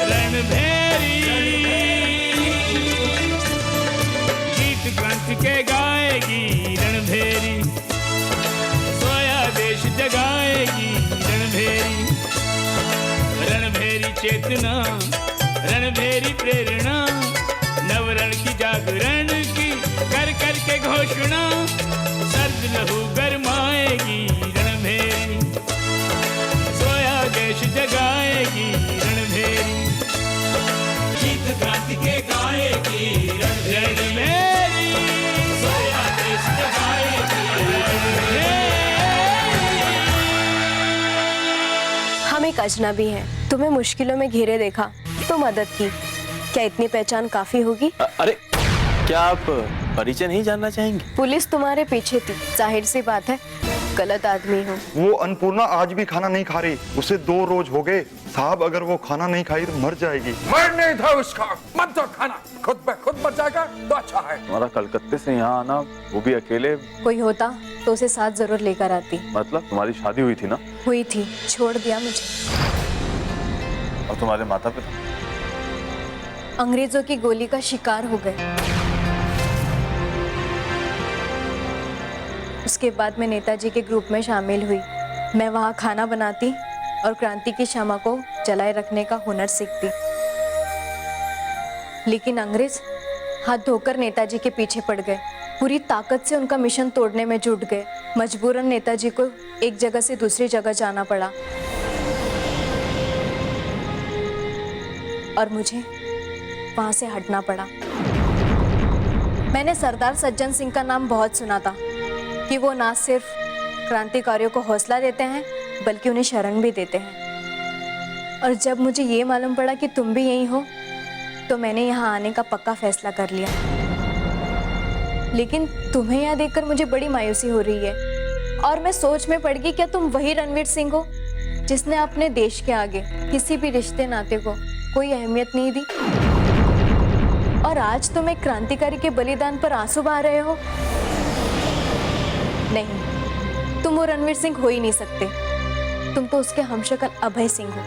रणभेरी गीत ग्रंथ के गाएगी रणभेरी, सोया देश जगाएगी रणभेरी। रणभेरी चेतना, रणभेरी प्रेरणा, नवरण की जागरण की कर कर के घोषणा, सर्द लहू गरमाएगी रणभेरी, सोया देश जगाएगी रणभेरी। गीत क्रांति के गाएगी रणभेरी, सोया देश जगाएगी रणभेरी। हम एक अजनबी हैं, तुम्हें मुश्किलों में घेरे देखा तो मदद की, क्या इतनी पहचान काफी होगी? अरे क्या आप परिचय नहीं जानना चाहेंगे? पुलिस तुम्हारे पीछे थी, जाहिर सी बात है गलत आदमी हो। वो अन्नपूर्णा आज भी खाना नहीं खा रही, उसे 2 रोज हो गए साहब। अगर वो खाना नहीं खाई तो मर जाएगी। मर नहीं था उसका, मत दो खाना, खुद पे खुद मर जाएगा तो अच्छा है। तुम्हारा कलकत्ते से यहाँ आना, वो भी अकेले। कोई होता तो उसे साथ जरूर लेकर आती। मतलब तुम्हारी शादी हुई थी ना? हुई थी, छोड़ दिया मुझे। और तुम्हारे माता पिता? अंग्रेजों की गोली का शिकार हो गए। उसके बाद मैं नेताजी के ग्रुप में शामिल हुई। मैं वहाँ खाना बनाती और क्रांति की शमा को जलाए रखने का हुनर सीखती। लेकिन अंग्रेज हाथ धोकर नेताजी के पीछे पड़ गए, पूरी ताकत से उनका मिशन तोड़ने में जुट गए। मजबूरन नेताजी को एक जगह से दूसरी जगह जाना पड़ा और मुझे वहां से हटना पड़ा। मैंने सरदार सज्जन सिंह का नाम बहुत सुना था कि वो ना सिर्फ क्रांतिकारियों को हौसला देते हैं बल्कि उन्हें शरण भी देते हैं। और जब मुझे ये मालूम पड़ा कि तुम भी यहीं हो तो मैंने यहाँ आने का पक्का फैसला कर लिया। लेकिन तुम्हें यहाँ देखकर मुझे बड़ी मायूसी हो रही है और मैं सोच में पड़ गई, क्या तुम वही रणवीर सिंह हो जिसने अपने देश के आगे किसी भी रिश्ते नाते को कोई अहमियत नहीं दी और आज तुम एक क्रांतिकारी के बलिदान पर आंसू बहा रहे हो? नहीं, तुम वो रणवीर सिंह हो ही नहीं सकते। तुम तो उसके हमशक्ल अभय सिंह हो,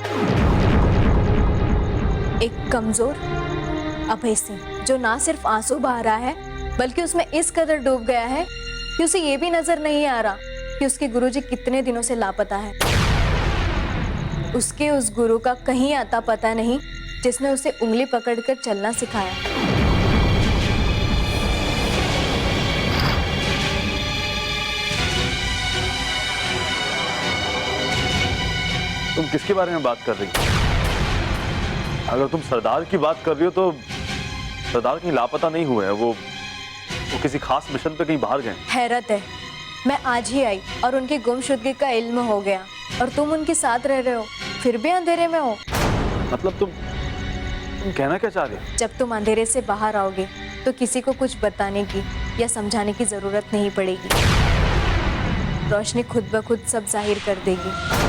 एक कमजोर अभय सिंह जो ना सिर्फ आंसू बहा रहा है बल्कि उसमें इस कदर डूब गया है कि उसे ये भी नजर नहीं आ रहा कि उसके गुरुजी कितने दिनों से लापता है। उसके उस गुरु का कहीं आता पता नहीं जिसने उसे उंगली पकड़कर चलना सिखाया। तुम किसके बारे में बात कर रही हो? अगर तुम सरदार की बात कर रही हो तो सरदार कहीं लापता नहीं हुए हैं। वो किसी खास मिशन पे कहीं बाहर गए। हैरत है, मैं आज ही आई और उनकी गुमशुदगी का इल्म हो गया और तुम उनके साथ रह रहे हो, फिर भी अंधेरे में हो। मतलब तुम कहना क्या चाह रही हो? जब तुम अंधेरे से बाहर आओगे तो किसी को कुछ बताने की या समझाने की जरूरत नहीं पड़ेगी। रोशनी खुद ब खुद सब जाहिर कर देगी।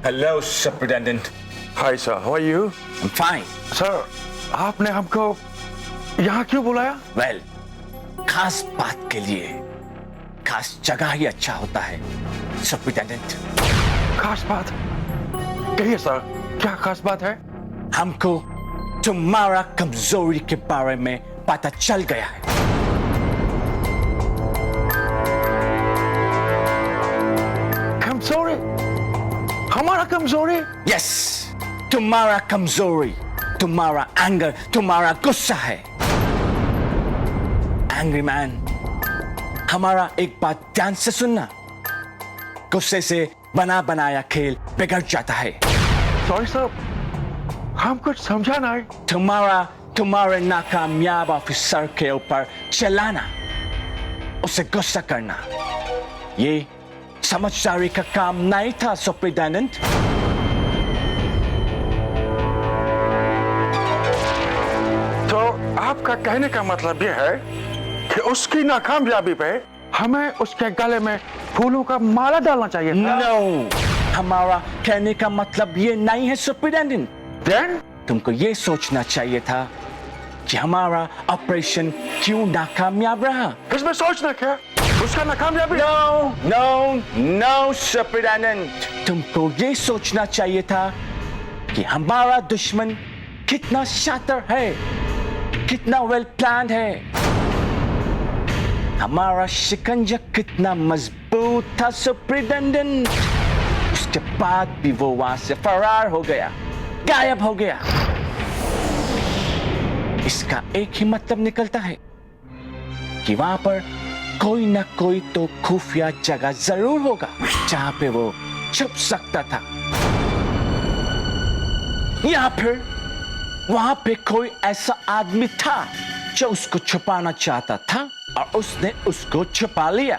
Hello, Superintendent. Hi sir, how are you? I'm fine. Sir, आपने हमको यहाँ क्यों बुलाया? Well, खास बात के लिए खास जगह ही अच्छा होता है, Superintendent. खास बात? कहिए सर, क्या खास बात है? हमको तुम्हारा कमजोरी के बारे में पता चल गया है. कमजोरी? हमारा कमजोरी? Yes, तुम्हारा कमजोरी, तुम्हारा एंगर, तुम्हारा गुस्सा है. एंग्री मैन, हमारा एक बात ध्यान से सुनना. गुस्से से बना बनाया खेल बिगड़ जाता है. सॉरी सर, हम कुछ समझा नहीं. तुम्हारे नाकामयाब ऑफिसर के ऊपर चिल्लाना, उसे गुस्सा करना, ये समझदारी का काम नहीं था, सुपरिटेंडेंट. तो आपका कहने का मतलब यह है कि उसकी नाकामयाबी पे हमें उसके गले में फूलों का माला डालना चाहिए. No, हमारा कहने का मतलब ये नहीं है, सुपरिटेंडेंट. Then? तुमको ये सोचना चाहिए था कि हमारा ऑपरेशन क्यों नाकामयाब रहा. इसमें सोचना क्या? उसका नाकामयाबी? No, superintendent. तुमको ये सोचना चाहिए था कि हमारा दुश्मन कितना शातिर है, कितना वेल प्लान्ड है. हमारा शिकंजा कितना मजबूत था, सुपरिटेंडेंट. उसके बाद भी वो वहां से फरार हो गया, गायब हो गया. इसका एक ही मतलब निकलता है कि वहां पर कोई ना कोई तो खुफिया जगह जरूर होगा जहां पे वो छुप सकता था, या फिर वहां पे कोई ऐसा आदमी था जो उसको छुपाना चाहता था और उसने उसको छुपा लिया.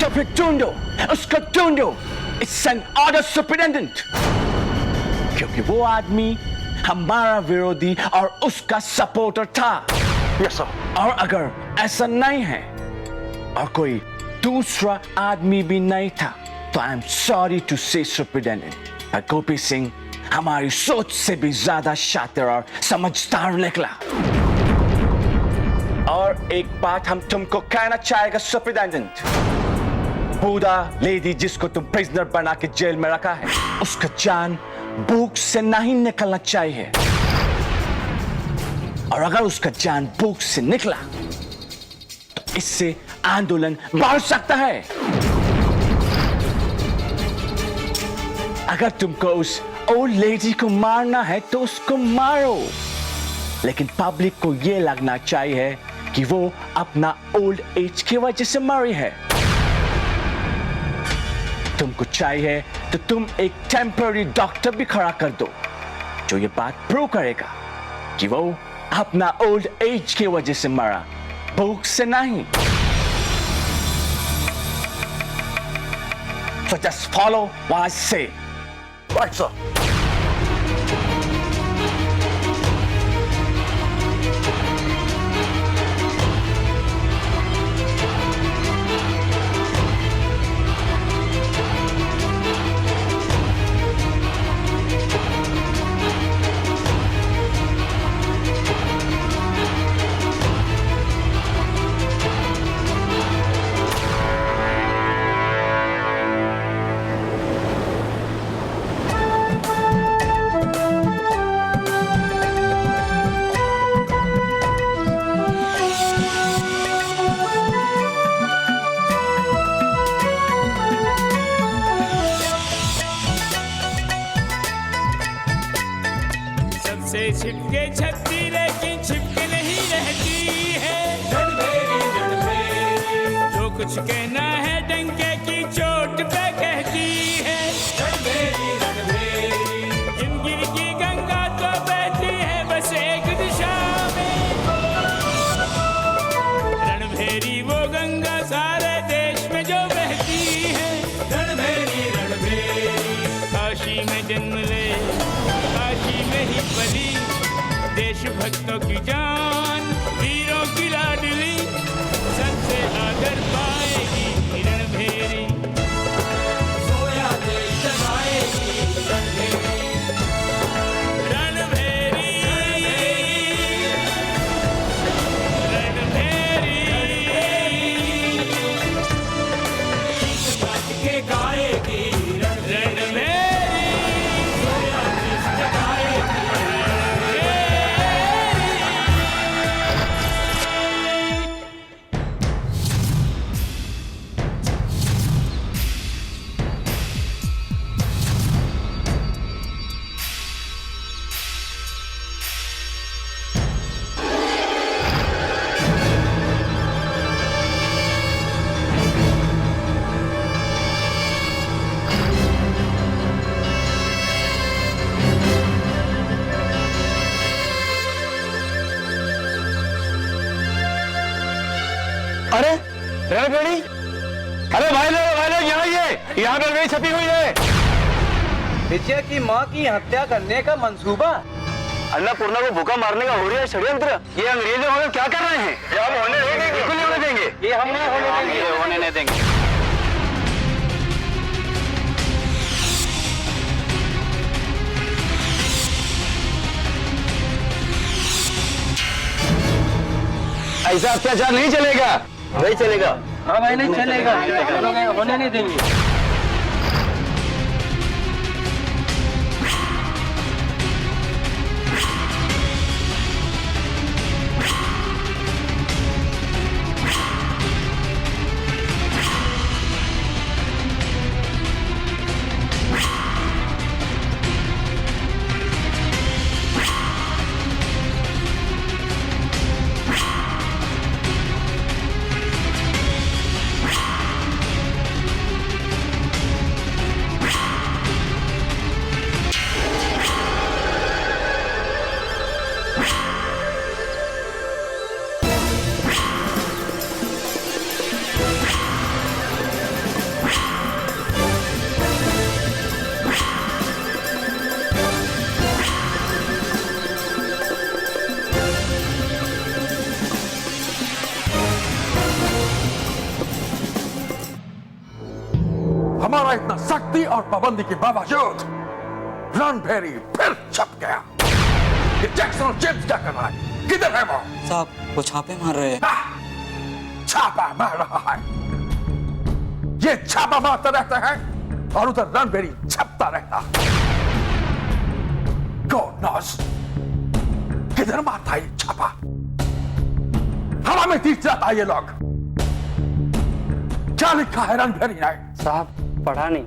तो फिर ढूंढो, उसको ढूंढो. It's an order, superintendent. क्योंकि वो आदमी हमारा विरोधी और उसका सपोर्टर था. Yes sir. और अगर ऐसा नहीं है और कोई दूसरा आदमी भी नहीं था, तो आई एम सॉरी टू से, सुपरिटेंडेंट, पर गोपी सिंह हमारी सोच से भी ज्यादा शातिर और समझदार निकला. और एक बात हम तुमको कहना चाहेगा, सुपरिटेंडेंट. बूढ़ा लेडी जिसको तुम प्रिजनर बना के जेल में रखा है, उसका जान भूख से नहीं निकलना चाहिए. और अगर उसका जान भूख से निकला तो इससे आंदोलन बढ़ सकता है. अगर तुमको उस ओल्ड लेडी को मारना है तो उसको मारो, लेकिन पब्लिक को यह लगना चाहिए कि वो अपना ओल्ड एज की वजह से मरी है. तुमको चाहिए तो तुम एक टेम्पररी डॉक्टर भी खड़ा कर दो जो ये बात प्रूव करेगा कि वो अपना ओल्ड एज की वजह से मरा, भूख से नहीं. So just follow what I say. Right sir. सबसे छिपके छपती लेकिन छिपके नहीं रहती है. जो कुछ कहना है डंके की चोट पे कहती है. जिंदगी की गंगा तो बहती है बस एक दिशा में. रणभेरी वो गंगा सारे देश में जो बहती है. रणभेरी काशी में जन्म ले, काशी में ही पली, देशभक्तों की जान, वीरों की लाडली, सबसे आदर पाएगी रणभेरी. सोया देश रणबीरी, अरे भाई लोग यहाँ यहाँ पर भी छपी हुई है। विजय की माँ की हत्या करने का मंसूबा। अन्नपूर्णा को भूखा मारने का हो रहा है षड्यंत्र। ये अंग्रेजों हमें क्या कर रहे हैं? ये हम होने नहीं देंगे, बिल्कुल नहीं होने देंगे। ये हम नहीं होने देंगे। ऐसा अत्याचार नहीं चलेगा, नहीं चलेगा। हाँ भाई, नहीं चलेगा, होने नहीं देंगे। हमारा इतना सख्ती और पाबंदी के बावजूद रणभेरी फिर छप गया। ये जैक्सन और जेम्स क्या कर रहा है? किधर है वो? साहब, वो छापे मार रहे हैं। छापा मार रहा है। ये छापा मारता रहता है और उधर रणभेरी छपता रहता। गॉड नोस किधर मारता है ये छापा? हवा में तीर चलाता है ये लोग। क्या लिखा है रणभेरी ने? साहब, पढ़ा नहीं।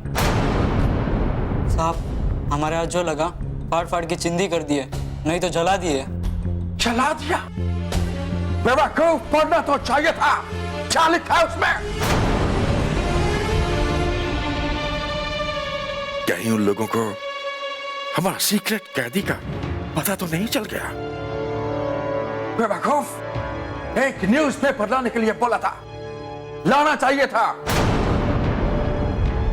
साहब, हमारे हाथ जो लगा फाड़ फाड़ के चिंदी कर दिए, नहीं तो जला दिए। जला दिया? बेवकूफ, पढ़ना तो चाहिए था। क्या लिखा है उसमें? कहीं उन लोगों को हमारा सीक्रेट कैदी का पता तो नहीं चल गया? बेवकूफ, एक न्यूज़पेपर लाने के लिए बोला था, लाना चाहिए था।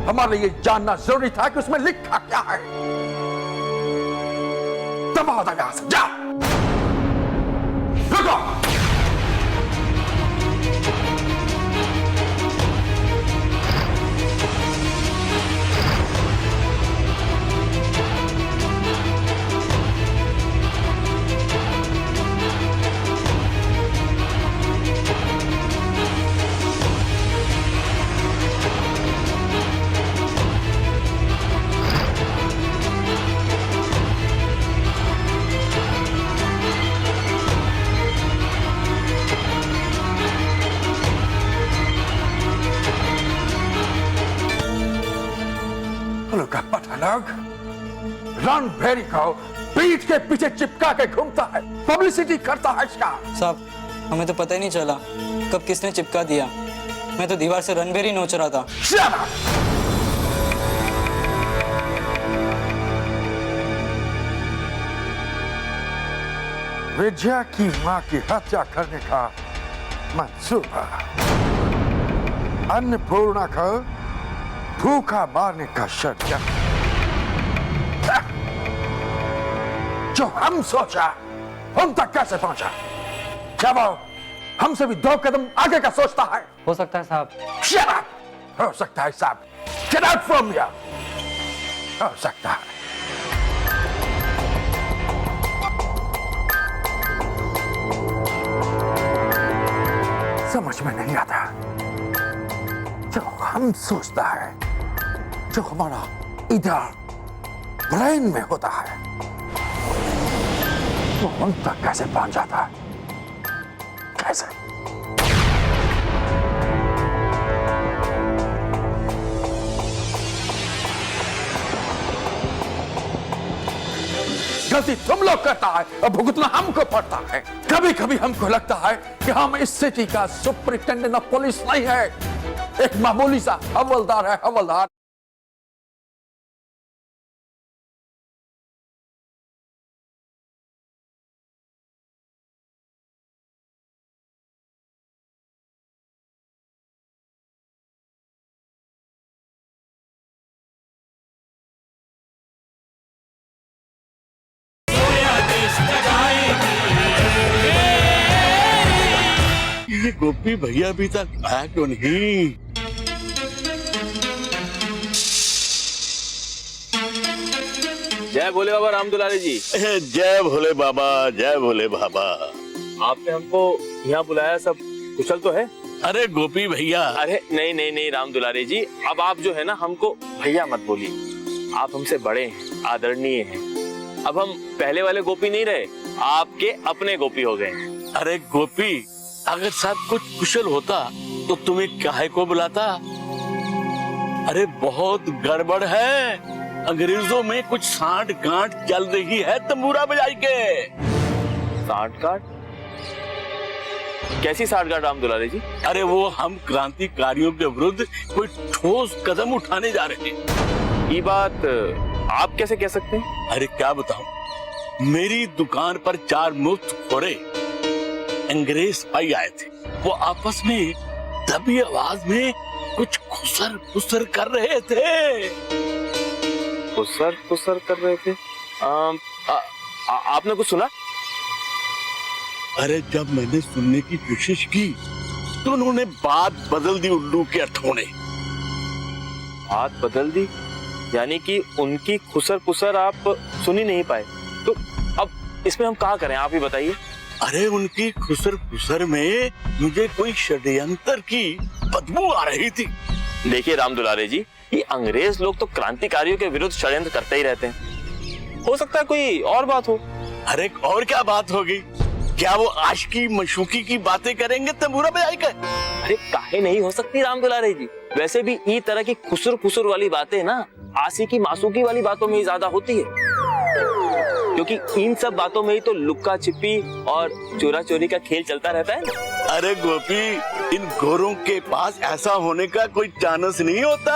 हमारे लिए जानना जरूरी था कि उसमें लिखा क्या है। दबाओ दबा से जा। रुको। का पता लग रणभेरी को पीठ के पीछे चिपका के घूमता है, पब्लिसिटी करता है इसका। साहब, हमें तो पता ही नहीं चला कब किसने चिपका दिया। मैं तो दीवार से रणभेरी नोच रहा था। विजया की मां की हत्या करने का मंसूबा, अन्नपूर्णा को भूखा मारने का षड्यंत्र, जो हम सोचा हम तक कैसे पहुंचा? क्या वो हमसे भी 2 कदम आगे का सोचता है? हो सकता है साहब। Shut up! हो सकता है साहब। Get out from here! हो सकता है। समझ में नहीं आता। जो हम सोचता है, जो हमारा इधर ब्रेन में होता है, वो हम तक कैसे पहुंच जाता है? कैसे? गलती तुम लोग करता है और भुगतना हमको पड़ता है। कभी कभी हमको लगता है कि हम इस सिटी का सुपरिटेंडेंट ऑफ पुलिस नहीं है, एक मामूली सा हवलदार है, हवलदार। ये गोपी भैया अभी तक आया क्यों नहीं? जय भोले बाबा राम दुलारे जी। जय भोले बाबा, जय भोले बाबा। आपने हमको यहाँ बुलाया, सब कुशल तो है? अरे गोपी भैया। अरे नहीं नहीं नहीं राम दुलारे जी, अब आप जो है ना हमको भैया मत बोलिए। आप हमसे बड़े हैं, आदरणीय हैं। अब हम पहले वाले गोपी नहीं रहे, आपके अपने गोपी हो गए। अरे गोपी, अगर सब कुछ कुशल होता तो तुम्हें काहे को बुलाता? अरे बहुत गड़बड़ है, अंग्रेजों में कुछ सांठ गांठ चल रही है तंबूरा बजाई के। सांठ गांठ? कैसी सांठ गांठ राम दुलारे जी? अरे वो हम क्रांतिकारियों के विरुद्ध कोई ठोस कदम उठाने जा रहे हैं। ये बात आप कैसे कह सकते हैं? अरे क्या बताऊं, मेरी दुकान पर 4 मुफ्तखोरे अंग्रेज सिपाही आए थे। वो आपस में दबी आवाज में कुछ खुसर फुसर कर रहे थे। खुसर फुसर कर रहे थे? आपने कुछ सुना? अरे जब मैंने सुनने की कोशिश की तो उन्होंने बात बदल दी उल्लू के अठोने। बात बदल दी? यानी कि उनकी खुसर फुसर आप सुन ही नहीं पाए? तो अब इसमें हम क्या करें, आप ही बताइए। अरे उनकी खुसर फुसर में मुझे कोई षड्यंत्र की बदबू आ रही थी। देखिए राम दुलारे जी, ये अंग्रेज लोग तो क्रांतिकारियों के विरुद्ध षड्यंत्र करते ही रहते हैं। हो सकता है कोई और बात हो। अरे और क्या बात होगी? क्या वो आशिकी मशूकी की बातें करेंगे तंबूरा बजाई कर? अरे काहे नहीं हो सकती राम दुलारे जी। वैसे भी ई तरह की खुसर फुसर वाली बातें ना आशिकी मासूकी वाली बातों में ही ज्यादा होती है, क्योंकि इन सब बातों में ही तो लुक्का छिपी और चोरा चोरी का खेल चलता रहता है ना। अरे गोपी, इन गोरों के पास ऐसा होने का कोई चांस नहीं होता।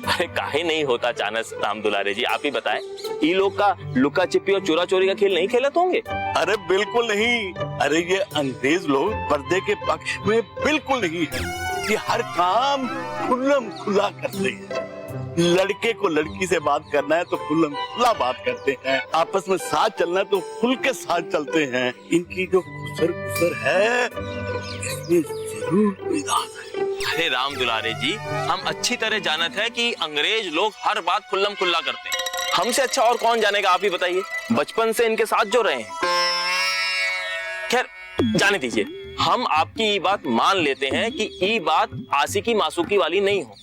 अरे काहे नहीं होता चांस राम दुलारे जी, आप ही बताएं। ये लोग का लुक्का छिपी और चोरा चोरी का खेल नहीं खेलते होंगे? अरे बिल्कुल नहीं। अरे ये अंग्रेज लोग पर्दे के पक्ष में बिल्कुल नहीं है। ये हर काम खुल्लम खुला करते हैं। लड़के को लड़की से बात करना है तो खुल्लम खुला बात करते हैं। आपस में साथ चलना है तो खुल के साथ चलते हैं। इनकी जो खुसर खुसर है इसमें जरूर कोई राज है। अरे राम दुलारे जी, हम अच्छी तरह जानते हैं कि अंग्रेज लोग हर बात खुल्लम खुल्ला करते हैं। हमसे अच्छा और कौन जानेगा, आप ही बताइए। बचपन से इनके साथ जो रहे हैं। खैर जाने दीजिए, हम आपकी ये बात मान लेते हैं कि ये बात आशिकी मासूकी वाली नहीं हो।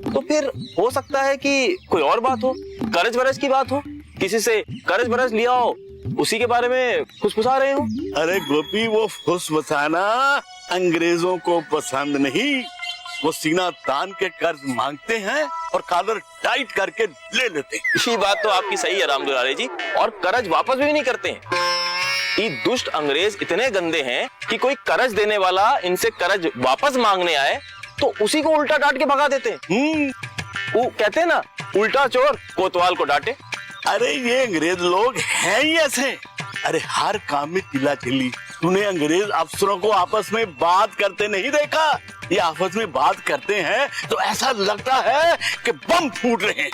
तो फिर हो सकता है कि कोई और बात हो, कर्ज बरज की बात हो, किसी से कर्ज बरज लिया हो, उसी के बारे में फुसफुसा रहे हो। अरे गोपी, वो फुसफुसाना अंग्रेजों को पसंद नहीं। वो सीना तान के कर्ज मांगते हैं और कॉलर टाइट करके ले लेते हैं। ये बात तो आपकी सही है राम दुलारे जी, और कर्ज वापस भी नहीं करते हैं। ये दुष्ट अंग्रेज इतने गंदे हैं कि कोई कर्ज देने वाला इनसे कर्ज वापस मांगने आए तो उसी को उल्टा डांट के भगा देते हैं। वो कहते हैं ना, उल्टा चोर कोतवाल को डांटे। अरे ये अंग्रेज लोग हैं ही ऐसे। अरे हर काम में चिल्ला चिल्ली। तूने अंग्रेज अफसरों को आपस में बात करते नहीं देखा? ये आपस में बात करते हैं तो ऐसा लगता है कि बम फूट रहे हैं।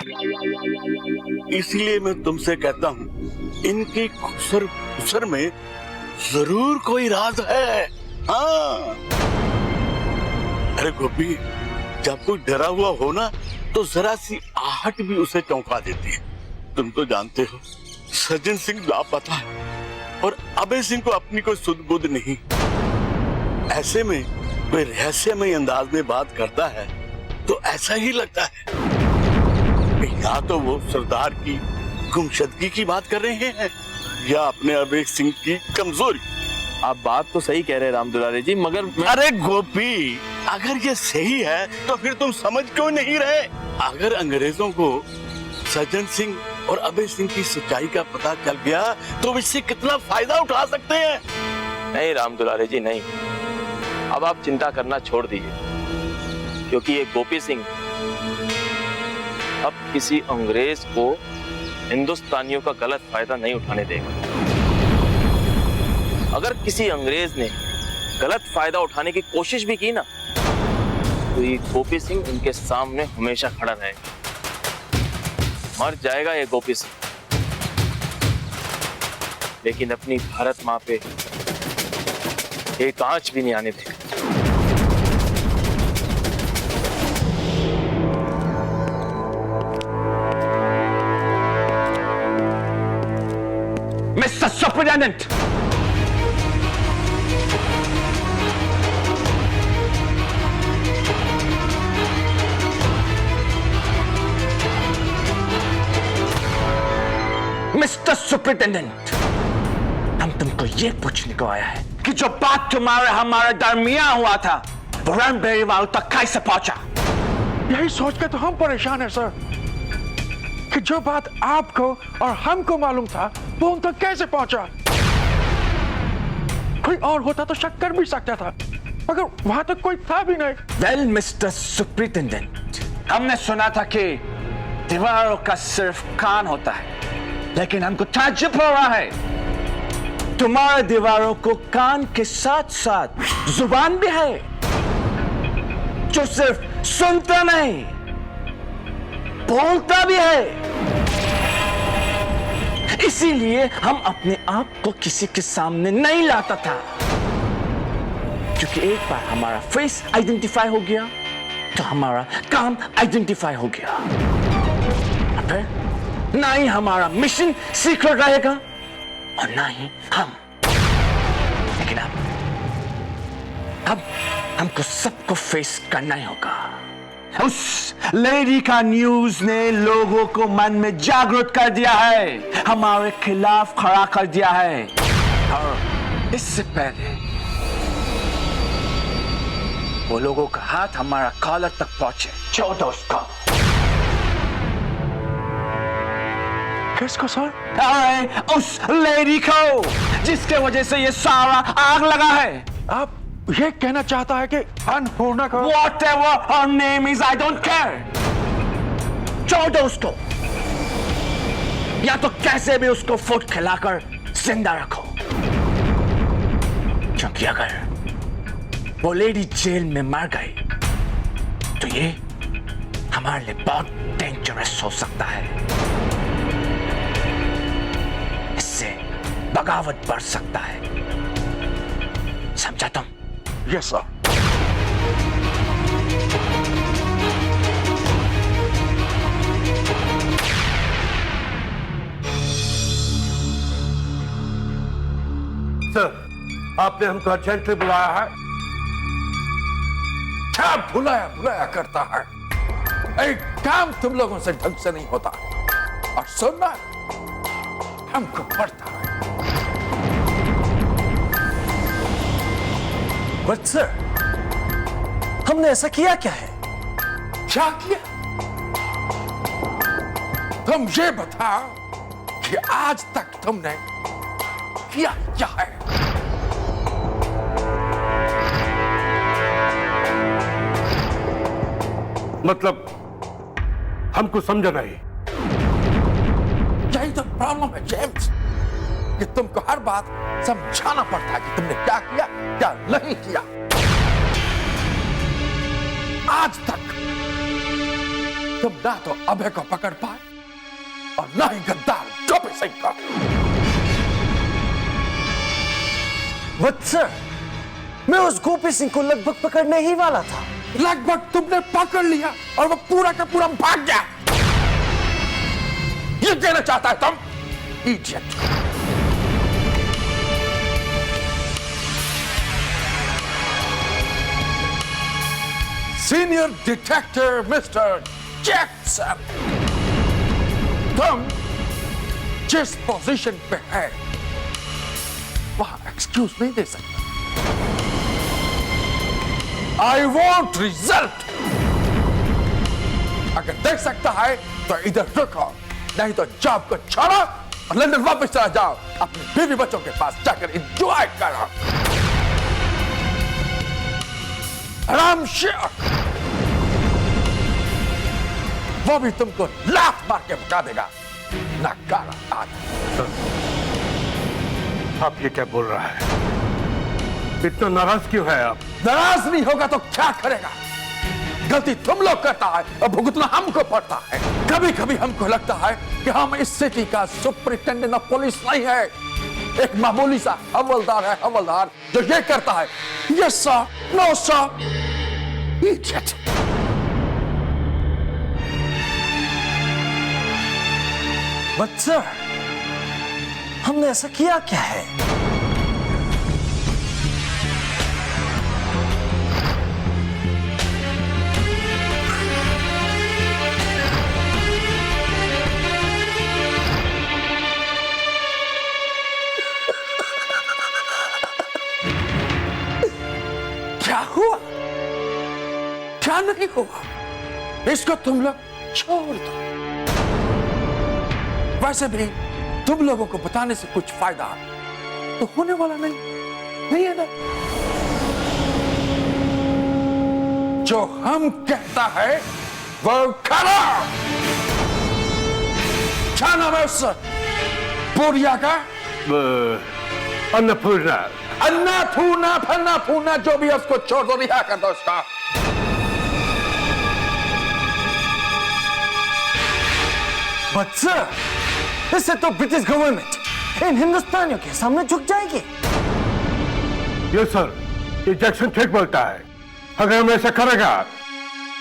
इसलिए मैं तुमसे कहता हूँ, इनकी खुसर खुसर में जरूर कोई राज है। हाँ। अरे गोपी, जब कोई डरा हुआ हो ना तो जरा सी आहट भी उसे चौंका देती है। तुम तो जानते हो सज्जन सिंह लापता है और अभय सिंह को अपनी कोई सुध बुध नहीं। ऐसे में कोई रहस्यमय अंदाज में बात करता है तो ऐसा ही लगता है कि या तो वो सरदार की गुमशुदगी की बात कर रहे हैं या अपने अभय सिंह की कमजोरी। आप बात तो सही कह रहे हैं राम दुलारे जी, मगर अरे गोपी, अगर ये सही है तो फिर तुम समझ क्यों नहीं रहे? अगर अंग्रेजों को सज्जन सिंह और अभय सिंह की सच्चाई का पता चल गया तो इससे कितना फायदा उठा सकते हैं। नहीं राम दुलारे जी नहीं, अब आप चिंता करना छोड़ दीजिए, क्योंकि ये गोपी सिंह अब किसी अंग्रेज को हिंदुस्तानियों का गलत फायदा नहीं उठाने देगा। अगर किसी अंग्रेज ने गलत फायदा उठाने की कोशिश भी की ना तो ये गोपी सिंह उनके सामने हमेशा खड़ा रहेगा। मर जाएगा ये गोपी सिंह, लेकिन अपनी भारत माँ पे एक आंच भी नहीं आने देगा। मिस्टर सुपरिटेंडेंट, मिस्टर सुपरिटेंडेंट, हम तुमको ये पूछने को आया है कि जो बात तुम्हारे हमारे दरमियान हुआ था वो रणबीर वालों तक कैसे पहुंचा? यही सोच के तो हम परेशान हैं सर कि जो बात आपको और हमको मालूम था वो उन तक कैसे पहुंचा। कोई और होता तो शक कर भी सकता था, मगर वहां तक कोई था भी नहीं। वेल मिस्टर सुपरिटेंडेंट, हमने सुना था कि दीवारों का सिर्फ कान होता है, लेकिन हमको ताज्जुब हो रहा है तुम्हारे दीवारों को कान के साथ साथ जुबान भी है, जो सिर्फ सुनता नहीं बोलता भी है। इसीलिए हम अपने आप को किसी के सामने नहीं लाता था, क्योंकि एक बार हमारा फेस आइडेंटिफाई हो गया तो हमारा काम आइडेंटिफाई हो गया। फिर ना ही हमारा मिशन सीक्रेट रहेगा और ना ही हम। लेकिन अब हमको सबको फेस करना ही होगा। उस लेडी का न्यूज ने लोगों को मन में जागरूक कर दिया है, हमारे खिलाफ खड़ा कर दिया है। और इससे पहले वो लोगों का हाथ हमारा कॉलर तक पहुंचे, जो दोस्त को। किसको सर? अरे उस लेडी को जिसके वजह से ये सारा आग लगा है। आप ये कहना चाहता है कि अन्नपूर्णा को? Whatever her name is, I don't care. छोड़ दो उसको, या तो कैसे भी उसको फूट खिलाकर जिंदा रखो, क्योंकि अगर वो लेडी जेल में मर गई तो ये हमारे लिए बहुत डेंजरस हो सकता है। इससे बगावत बढ़ सकता है, समझा तुम? Yes sir. सर, आपने हमको अर्जेंटली बुलाया है। क्या बुलाया बुलाया करता है? एक काम तुम लोगों से ढंग से नहीं होता, और सुनना हमको पड़ता है। बट सर, हमने ऐसा किया क्या है? क्या किया? तुम ये बताओ कि आज तक तुमने किया क्या है? मतलब हमको समझा नहीं। यही तो प्रॉब्लम है जेम्स, कि तुमको हर बात समझाना पड़ता है कि तुमने क्या किया क्या नहीं किया। आज तक तुम ना तो अभय को पकड़ पाए और ना ही गद्दार गोपी सिंह को। बट सर, मैं उस गोपी सिंह को लगभग पकड़ने ही वाला था। लगभग तुमने पकड़ लिया और वो पूरा का पूरा भाग गया। ये कहना चाहता है तुम? Idiot. Senior detective mister Jackson, तुम जिस पोजीशन पे है वहां एक्सक्यूज नहीं दे सकता। I want result. अगर देख सकता है तो इधर रुको, नहीं तो जॉब को छोड़ो और लंदन वापस चला जाओ, अपने बीवी बच्चों के पास जाकर एंजॉय करो। आराम से वो भी तुमको लात मार के भगा देगा। नकारा आदमी। आप ये क्या बोल रहा है? इतना नाराज क्यों है आप? नाराज नहीं होगा तो क्या करेगा? गलती तुम लोग करता है और भुगतना हमको पड़ता है। कभी कभी हमको लगता है कि हम इस सिटी का सुपरिटेंडेंट ऑफ पुलिस नहीं है, एक मामूली सा हवलदार है, हवलदार जो ये करता है yes sir, no sir, idiot. But sir, हमने ऐसा किया क्या है? क्या हुआ? क्या नहीं हुआ? इसको तुम लोग छोड़ दो। वैसे भी तुम लोगों को बताने से कुछ फायदा तो होने वाला नहीं है ना? जो हम कहता है वो करो। क्या नाम है उस पूरिया का? अन्नपूर्णा। अन्नापूर्णा फन्ना पूर्णा जो भी है उसको छोड़ दो, रिहा कर दो उसका। बट सर, इससे तो ब्रिटिश गवर्नमेंट इन हिंदुस्तानियों के सामने झुक जाएगी। यस सर, ये जैक्सन ठीक बोलता है। अगर हम ऐसा करेगा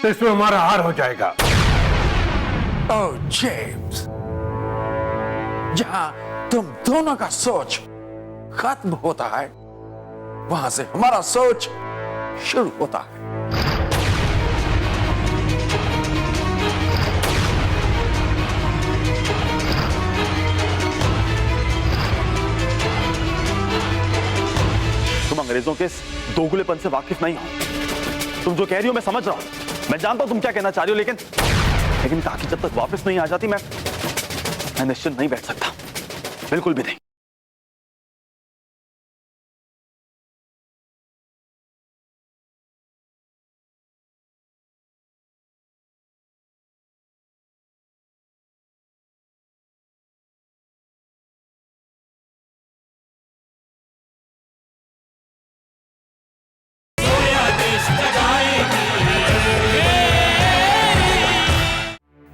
तो इसमें हमारा हार हो जाएगा। ओह जेम्स, जहां तुम दोनों का सोच खत्म होता है वहां से हमारा सोच शुरू होता है। तुम अंग्रेजों के इस दोगलेपन से वाकिफ नहीं हो। तुम जो कह रही हो मैं समझ रहा हूं, मैं जानता हूं तुम क्या कहना चाह रही हो, लेकिन काकी जब तक वापस नहीं आ जाती मैं निश्चिंत नहीं बैठ सकता, बिल्कुल भी नहीं।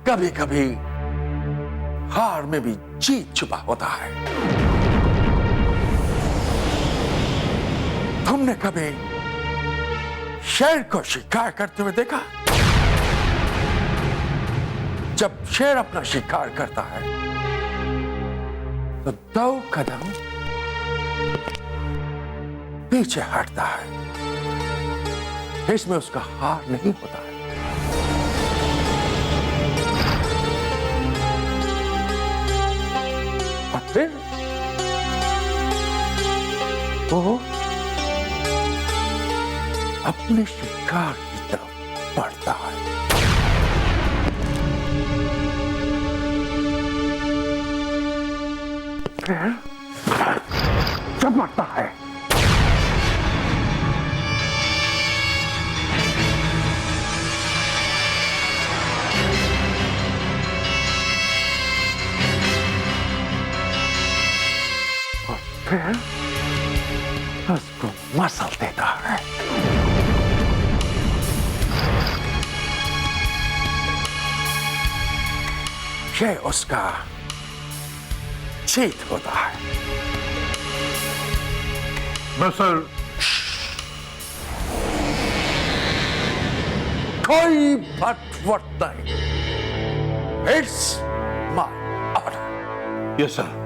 कभी कभी हार में भी जीत छुपा होता है। तुमने कभी शेर को शिकार करते हुए देखा? जब शेर अपना शिकार करता है तो 2 कदम पीछे हटता है। इसमें उसका हार नहीं होता है। और फिर वो अपने शिकार की तरफ बढ़ता है। फिर चमकता है। फिर उसको मसल देता है। ये उसका जीत होता है। सर, कोई भटवट नहीं। It's my order. Yes sir.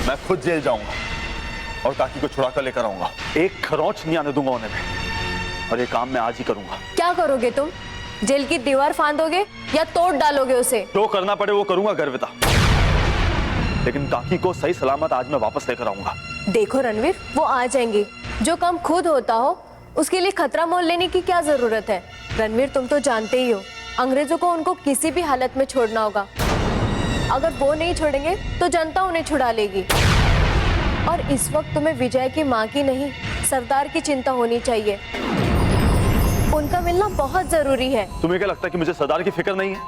मैं खुद जेल जाऊंगा और काकी को छुड़ा कर लेकर आऊंगा। एक खरोंच नहीं आने दूंगा उन्हें मैं, और ये काम मैं आज ही करूंगा। क्या करोगे तुम? जेल की दीवार फांदोगे या तोड़ डालोगे उसे? जो करना पड़े वो करूंगा गर्विता, लेकिन काकी को सही सलामत आज मैं वापस लेकर आऊंगा। देखो रणवीर, वो आ जाएंगी। जो काम खुद होता हो उसके लिए खतरा मोल लेने की क्या जरूरत है? रणवीर, तुम तो जानते ही हो, अंग्रेजों को उनको किसी भी हालत में छोड़ना होगा। अगर वो नहीं छोड़ेंगे तो जनता उन्हें छुड़ा लेगी। और इस वक्त तुम्हें विजय की माँ की नहीं, सरदार की चिंता होनी चाहिए। उनका मिलना बहुत जरूरी है। तुम्हें क्या लगता है कि मुझे सरदार की फिक्र नहीं है?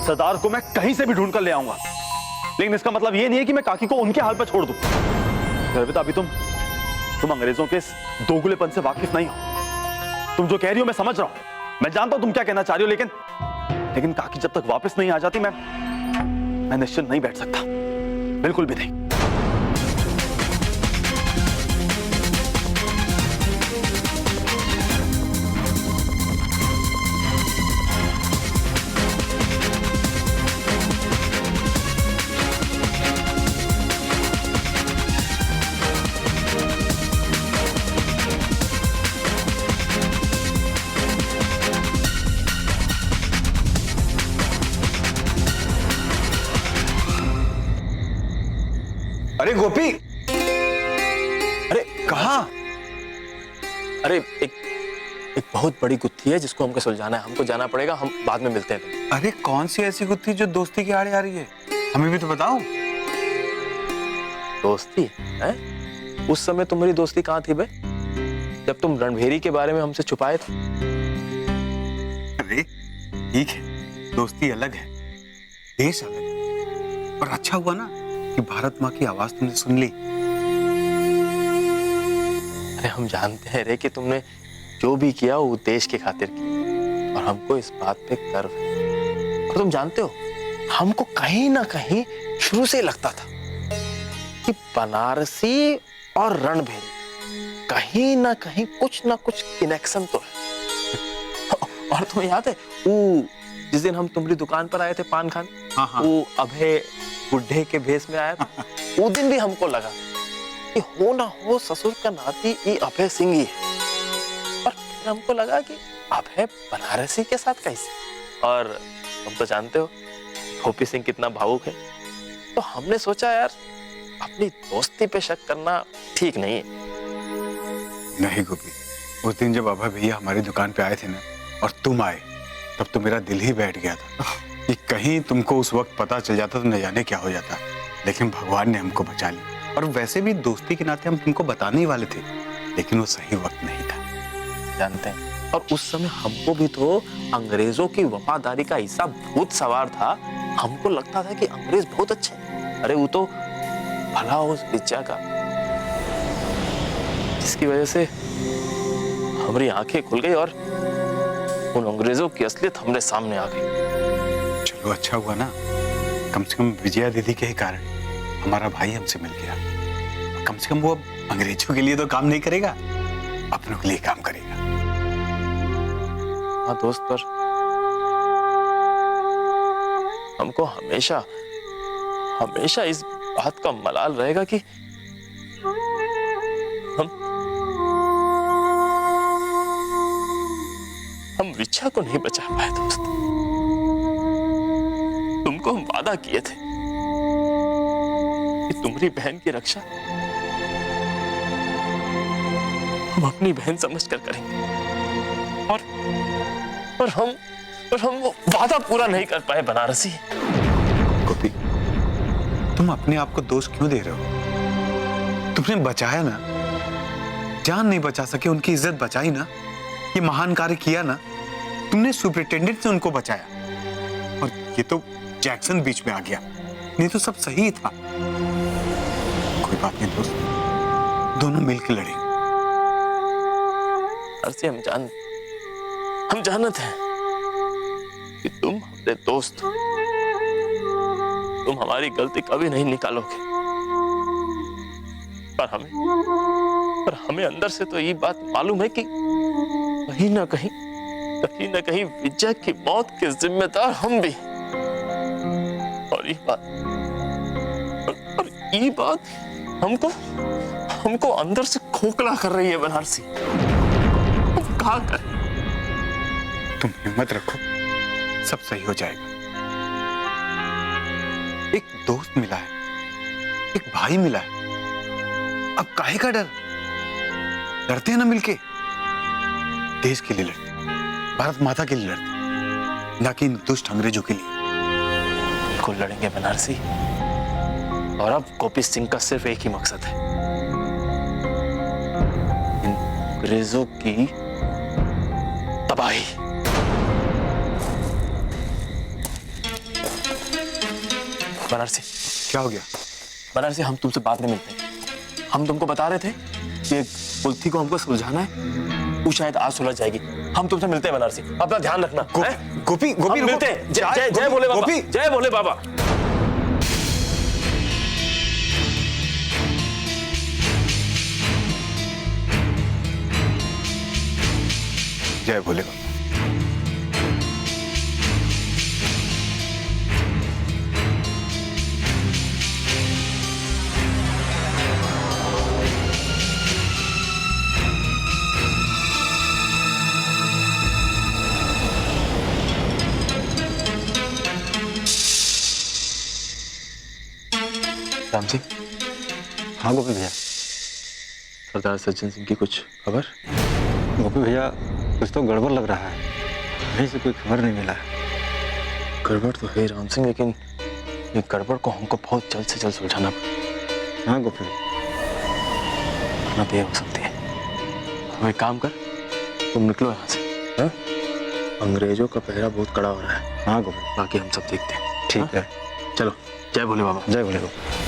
सरदार को मैं कहीं से भी ढूंढ कर ले आऊंगा, लेकिन इसका मतलब ये नहीं है कि मैं काकी को उनके हाल पर छोड़ दूं। गर्विता, अभी तुम अंग्रेजों के इस दोगलेपन से वाकिफ नहीं हो। तुम जो कह रही हो मैं समझ रहा हूं, मैं जानता हूं तुम क्या कहना चाह रही हो, लेकिन काकी जब तक वापस नहीं आ जाती मैं निश्चिंत नहीं बैठ सकता, बिल्कुल भी नहीं। अरे गोपी, अरे कहाँ? अरे एक बहुत बड़ी गुत्थी है जिसको हमको सुलझाना है, हमको जाना पड़ेगा, हम बाद में मिलते हैं। अरे कौन सी ऐसी गुत्थी जो दोस्ती के आड़े आ रही है? हमें भी तो बताओ। दोस्ती है? उस समय तुम्हारी दोस्ती कहाँ थी बे, जब तुम रणभेरी के बारे में हमसे छुपाए थे? अरे ठीक है, दोस्ती अलग है, देश अलग है, और अच्छा हुआ ना कि भारत माँ की आवाज तुमने सुन ली। अरे हम जानते हैं रे कि तुमने जो भी किया वो देश के खातिर किया, और हमको इस बात पे गर्व है। और तुम जानते हो, हमको कहीं ना कहीं शुरू से लगता था कि बनारसी और रणभेरी कहीं ना कहीं कुछ ना कुछ कनेक्शन तो है। और तुम्हें याद है वो जिस दिन हम तुम्हारी दुकान पर आए थे पान खाने, हाँ। वो अभय बुढ़े के भेष में आया था, वो दिन भी हमको लगा कि हो ना हो ससुर का नाती ये अभय सिंह ही है। और फिर हमको लगा कि अभय बनारसी के साथ कैसे, और तुम तो जानते हो गोपी सिंह कितना भावुक है, तो हमने सोचा यार अपनी दोस्ती पे शक करना ठीक नहीं है। नहीं गोपी, उस दिन जब अभय भैया हमारी दुकान पे आए थे ना, और तुम आए, तब तो मेरा दिल ही बैठ गया था कि कहीं तुमको उस वक्त पता चल जाता तो न जाने क्या हो जाता। लेकिन भगवान ने हमको बचा लिया, और वैसे भी दोस्ती के नाते हम तुमको बताने ही वाले थे, लेकिन वो सही वक्त नहीं था। जानते हैं, और उस समय हमको भी तो अंग्रेजों की वफादारी का ऐसा भूत सवार था, हमको लगता था कि अंग्रेज बहुत अच्छे हैं। अरे वो तो भला उस विद्या का, जिसकी वजह से हमारी आंखें खुल गई और उन अंग्रेजों की असलियत हमरे सामने आ गई। चलो अच्छा हुआ ना, कम से कम विजया दीदी के ही कारण हमारा भाई हमसे मिल गया। कम से कम वो अब अंग्रेजों के लिए तो काम नहीं करेगा, अपनों के लिए काम करेगा। हाँ दोस्त, पर हमको हमेशा हमेशा इस बात का मलाल रहेगा कि हम विद्या को नहीं बचा पाए दोस्त। तुमको हम वादा किए थे कि तुम्हारी बहन की रक्षा हम अपनी बहन समझकर करेंगे, और हम वो वादा पूरा नहीं कर पाए बनारसी। गोपी, तुम अपने आप को दोष क्यों दे रहे हो? तुमने बचाया ना, जान नहीं बचा सके, उनकी इज्जत बचाई ना, ये महान कार्य किया ना तुमने, सुपरिटेंडेंट से उनको बचाया, और ये तो जैक्सन बीच में आ गया, नहीं तो सब सही था। कोई बात नहीं दोस्त, दोनों मिलकर लड़ेंगे। अर्सी, हम जानते हैं कि तुम हमारे दोस्त हो, तुम हमारी गलती कभी नहीं निकालोगे, पर हमें अंदर से तो ये बात मालूम है कि कहीं ना कहीं विजय की मौत के जिम्मेदार हम भी, और ये बात हमको अंदर से खोखला कर रही है बनारसी। हम क्या करें? तुम हिम्मत रखो, सब सही हो जाएगा। एक दोस्त मिला है, एक भाई मिला है, अब काहे का डर? लड़ते हैं ना मिलके, देश के लिए लड़ते, भारत माता के लिए लड़ते, ना कि इन दुष्ट अंग्रेजों के लिए। बिल्कुल लड़ेंगे बनारसी, और अब गोपी सिंह का सिर्फ एक ही मकसद है, इन अंग्रेजों की तबाही। बनारसी, क्या हो गया? बनारसी, हम तुमसे बाद में मिलते हैं। हम तुमको बता रहे थे ये कुल्थी को हमको सुलझाना है, वो शायद आज सुलझ जाएगी। हम तुमसे मिलते हैं बनारसी, अपना ध्यान रखना। गोपी गोपी हम मिलते हैं। जय जय भोले बाबा, जय भोले बाबा। जय भोले बाबा। राम सिंह। हाँ गोपी भैया। सरदार सज्जन सिंह की कुछ खबर? गोपी भैया कुछ तो गड़बड़ लग रहा है, कहीं से कोई खबर नहीं मिला। गड़बड़ तो है राम सिंह, लेकिन ये गड़बड़ को हमको बहुत जल्द से जल्द सुलझाना पड़ेगा। हाँ गोपी भैया। वरना देर हो सकती है। अब एक काम कर, तुम निकलो यहाँ से। हाँ? अंग्रेजों का पहरा बहुत कड़ा हो रहा है। हाँ गोपी, बाकी हम सब देखते हैं। ठीक है, चलो। जय भोले बाबा। जय भोले बाबा।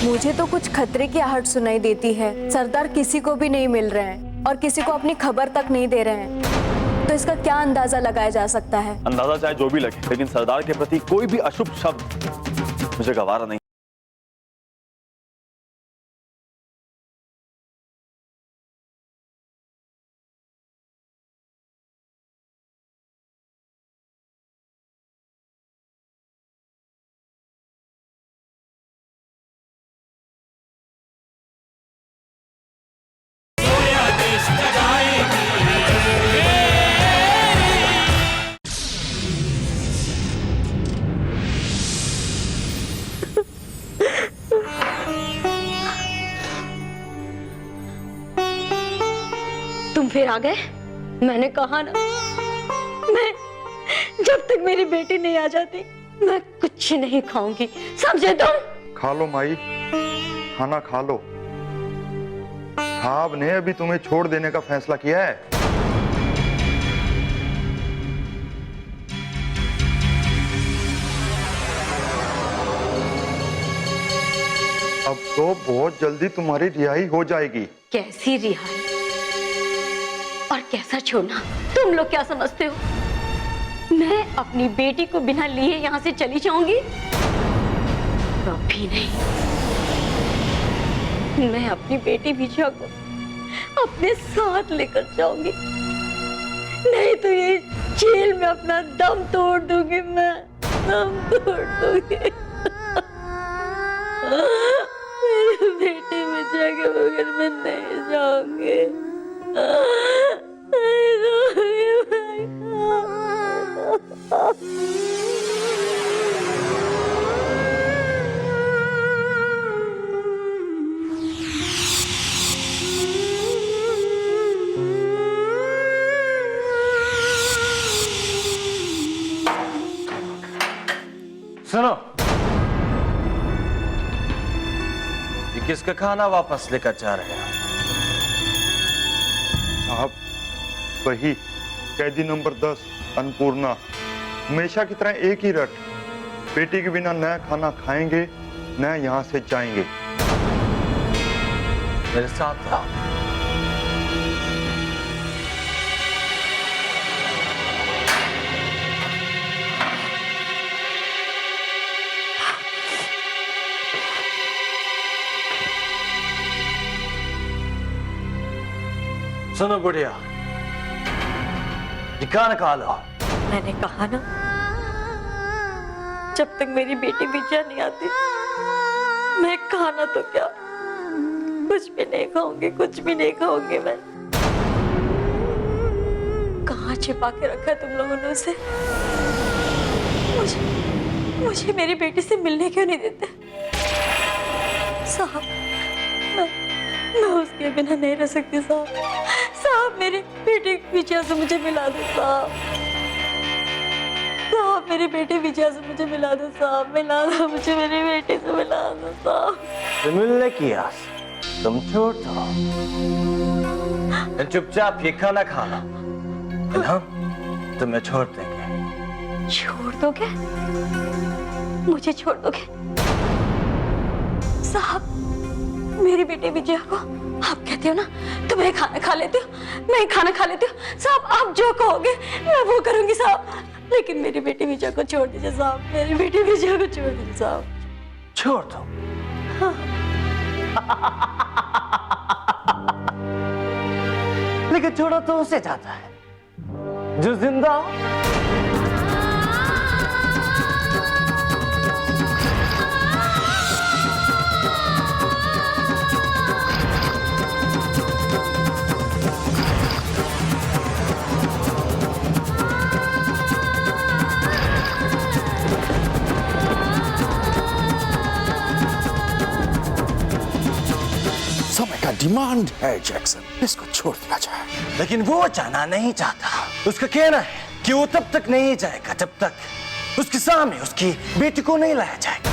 मुझे तो कुछ खतरे की आहट सुनाई देती है। सरदार किसी को भी नहीं मिल रहे हैं और किसी को अपनी खबर तक नहीं दे रहे हैं, तो इसका क्या अंदाजा लगाया जा सकता है? अंदाजा चाहे जो भी लगे, लेकिन सरदार के प्रति कोई भी अशुभ शब्द मुझे गवारा नहीं। तुम फिर आ गए। मैंने कहा ना, मैं जब तक मेरी बेटी नहीं आ जाती मैं कुछ नहीं खाऊंगी, समझे तुम? खा लो माई, खाना खा लो। साहब ने अभी तुम्हें छोड़ देने का फैसला किया है। अब तो बहुत जल्दी तुम्हारी रिहाई हो जाएगी। कैसी रिहाई और कैसा छोड़ना, तुम लोग क्या समझते हो? मैं अपनी बेटी को बिना लिए यहाँ से चली जाऊंगी? कभी नहीं। मैं अपनी बेटी विजया को अपने साथ लेकर जाऊंगी, नहीं तो ये जेल में अपना दम तोड़ दूंगी। मैं दम तोड़ दूंगी। मेरी बेटी विजया के बगैर मैं नहीं जाऊंगी। सुनो, ये किसका खाना वापस लेकर जा रहे हैं? साहब वही कैदी नंबर 10 अन्नपूर्णा, हमेशा की तरह एक ही रट। बेटी के बिना न खाना खाएंगे न यहाँ से जाएंगे। मेरे साथ रहो। सुनो बुढ़िया, ये खाना खा लो। मैंने कहा ना, जब तक मेरी बेटी विजया नहीं आती मैं खाना तो क्या, कुछ भी नहीं खाऊंगी, कुछ भी नहीं खाऊंगी। मैं कहाँ छिपा के रखा है तुम लोगों ने उसे? मुझे मेरी बेटी से मिलने क्यों नहीं देते? साहब, मैं उसके बिना नहीं रह सकती। साहब मेरी बेटी विजया से मुझे मिला दो। साहब मेरी बेटी विजया से मुझे मिला दो। साहब मिला दो, मुझे मेरी बेटी से मिला दो। साहब मिलने की आस तुम छोड़ दो, चुपचाप ये खाना खाना, तुम्हें छोड़ देंगे। छोड़ दोगे? मुझे छोड़ दोगे? साहब मेरी बेटी विजया को आप कहते हो ना तो मैं खाना खा लेती हूँ, मैं खाना खा लेती हूँ साहब। आप जो कहोगे मैं वो करूंगी साहब, लेकिन मेरी बेटी विजय को छोड़ दीजिए साहब, मेरी बेटी विजय को छोड़ दीजिए साहब। छोड़ दो। हाँ। लेकिन छोड़ो तो उसे जाता है जो जिंदा हो। समय का डिमांड है जैक्सन, इसको छोड़ दिया जाए। लेकिन वो जाना नहीं चाहता। उसका कहना है कि वो तब तक नहीं जाएगा जब तक उसके सामने उसकी बेटी को नहीं लाया जाएगा।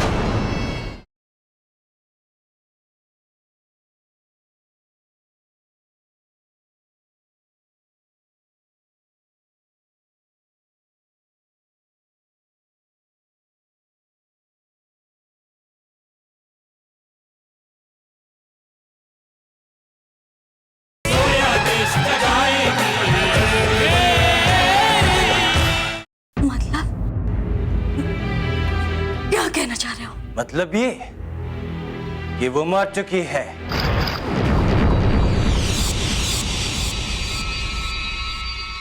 कहना चाह रहे हो? मतलब ये कि वो मर चुकी है।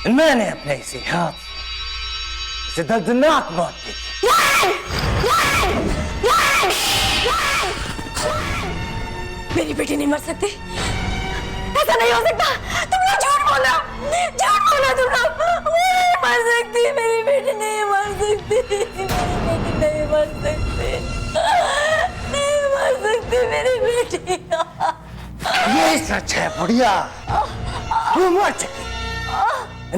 मैंने अपने इसी हाथ से दर्दनाक मौत दी थी। मेरी बेटी नहीं मर सकती, ऐसा नहीं हो सकता। तुमने झूठ बोला, झूठ बोला तुम लोग। नहीं मर सकती मेरी बेटी, नहीं मर सकती मेरी बेटी, नहीं मर सकती, नहीं मर सकती मेरी बेटी। ये सच है बुढ़िया, वो मर चुकी,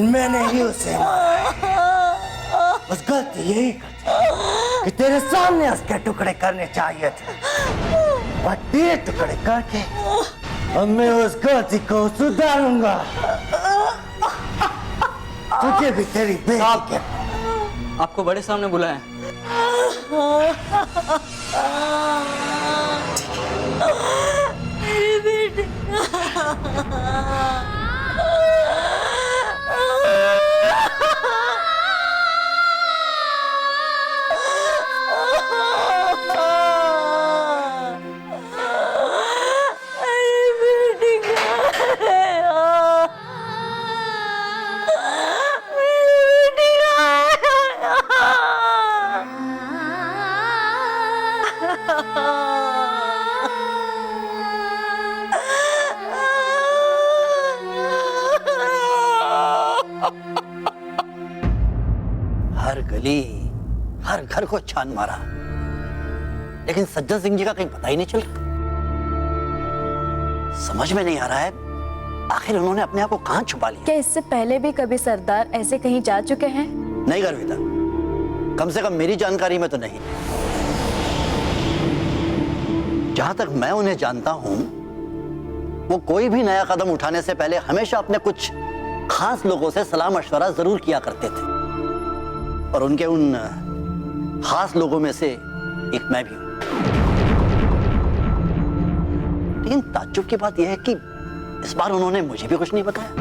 मैंने ही उसे मारा। बस गलती यही कि तेरे सामने उसके टुकड़े करने चाहिए थे, और तेरे टुकड़े करके अब मैं उस गलती को सुधारूंगा। तुझे भी तेरी बेटी के आपको बड़े सामने बुलाया। मेरी बेटी हर गली हर घर को छान मारा, लेकिन सज्जन सिंह जी का कहीं पता ही नहीं चल रहा। समझ में नहीं आ रहा है आखिर उन्होंने अपने आप को कहां छुपा लिया। क्या इससे पहले भी कभी सरदार ऐसे कहीं जा चुके हैं? नहीं गर्विता, कम से कम मेरी जानकारी में तो नहीं। जहां तक मैं उन्हें जानता हूं, वो कोई भी नया कदम उठाने से पहले हमेशा अपने कुछ खास लोगों से सलाह मशवरा जरूर किया करते थे, और उनके उन खास लोगों में से एक मैं भी हूं। लेकिन ताज्जुब की बात यह है कि इस बार उन्होंने मुझे भी कुछ नहीं बताया।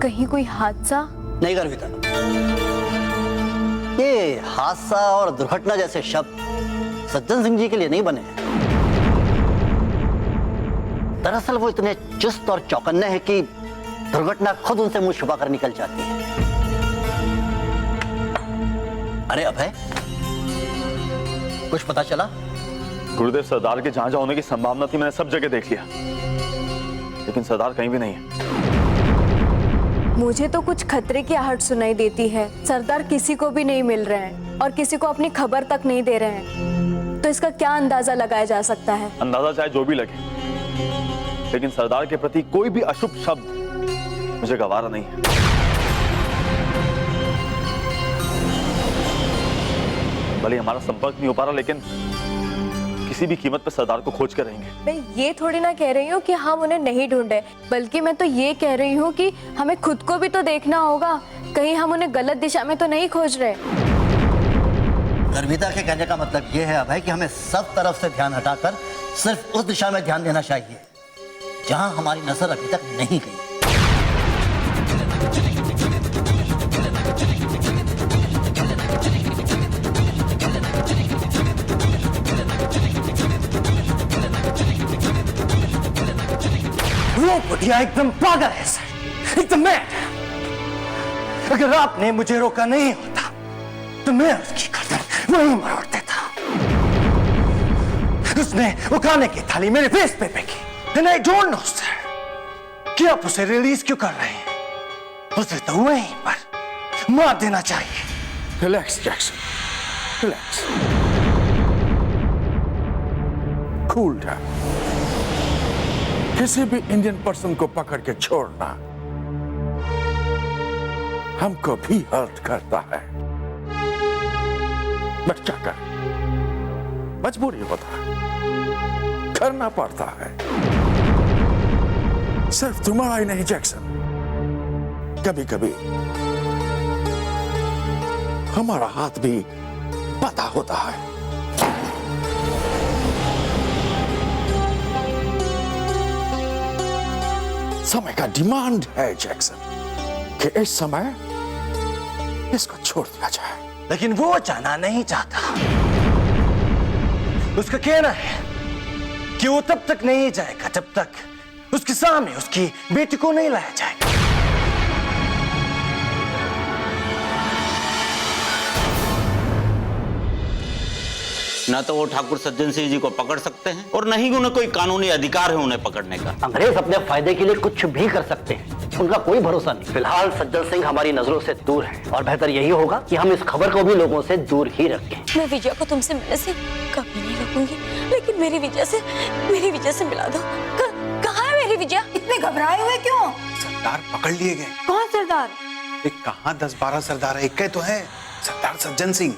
कहीं कोई हादसा? नहीं गर्विता, ये हादसा और दुर्घटना जैसे शब्द सज्जन सिंह जी के लिए नहीं बने हैं। दरअसल वो इतने चुस्त और चौकन्ने हैं कि दुर्घटना खुद उनसे मुंह छुपा कर निकल जाती है। अरे अभय, कुछ पता चला? गुरुदेव, सरदार के जहां जहां होने की संभावना थी मैंने सब जगह देख लिया, लेकिन सरदार कहीं भी नहीं है। मुझे तो कुछ खतरे की आहट सुनाई देती है। सरदार किसी को भी नहीं मिल रहे हैं और किसी को अपनी खबर तक नहीं दे रहे हैं, तो इसका क्या अंदाजा लगाया जा सकता है? अंदाजा चाहे जो भी लगे, लेकिन सरदार के प्रति कोई भी अशुभ शब्द मुझे गवारा नहीं है। भले हमारा संपर्क नहीं हो पा रहा, लेकिन किसी भी कीमत पर सरदार को खोज कर रहेंगे। मैं ये थोड़ी ना कह रही हूँ कि हम उन्हें नहीं ढूंढे, बल्कि मैं तो ये कह रही हूँ कि हमें खुद को भी तो देखना होगा, कहीं हम उन्हें गलत दिशा में तो नहीं खोज रहे। गर्विता के कहने का मतलब ये है अभय कि हमें सब तरफ से ध्यान हटाकर सिर्फ उस दिशा में ध्यान देना चाहिए जहां हमारी नजर अभी तक नहीं गई। वो बुढ़िया एकदम पागल है सर, एकदम मैड। अगर आपने मुझे रोका नहीं होता तो मैं उसकी गर्दन वहीं मरोड़ देता। उसने वो खाने की थाली मेरे फेस पे फेंकी। And I don't know sir कि आप उसे रिलीज क्यों कर रहे हैं। उसे तो वहीं पर मार देना चाहिए। Relax Jackson, relax, cool down. किसी भी इंडियन पर्सन को पकड़ के छोड़ना हमको भी हर्ट करता है, बट क्या कर, मजबूरी होता है, करना पड़ता है। सिर्फ तुम्हारा ही नहीं जैक्सन, कभी कभी हमारा हाथ भी पता होता है। समय का डिमांड है जैक्सन कि इस समय इसको छोड़ दिया जाए। लेकिन वो जाना नहीं चाहता। उसका कहना है कि वो तब तक नहीं जाएगा जब तक उसके सामने उसकी बेटी को नहीं लाया जाएगा। ना तो वो ठाकुर सज्जन सिंह जी को पकड़ सकते हैं और न ही उन्हें कोई कानूनी अधिकार है उन्हें पकड़ने का। अंग्रेज अपने फायदे के लिए कुछ भी कर सकते हैं, उनका कोई भरोसा नहीं। फिलहाल सज्जन सिंह हमारी नजरों से दूर है और बेहतर यही होगा कि हम इस खबर को भी लोगों से दूर ही रखें। मैं विजय को तुमसे मिलने से कभी नहीं रोकूंगी, लेकिन मेरी विजय से मिला दो। कहाँ है मेरी विजय? इतने घबराए हुए क्यों? सरदार पकड़ लिए गए। कौन सरदार? कहाँ 10-12 सरदार है, एक तो है सरदार सज्जन सिंह।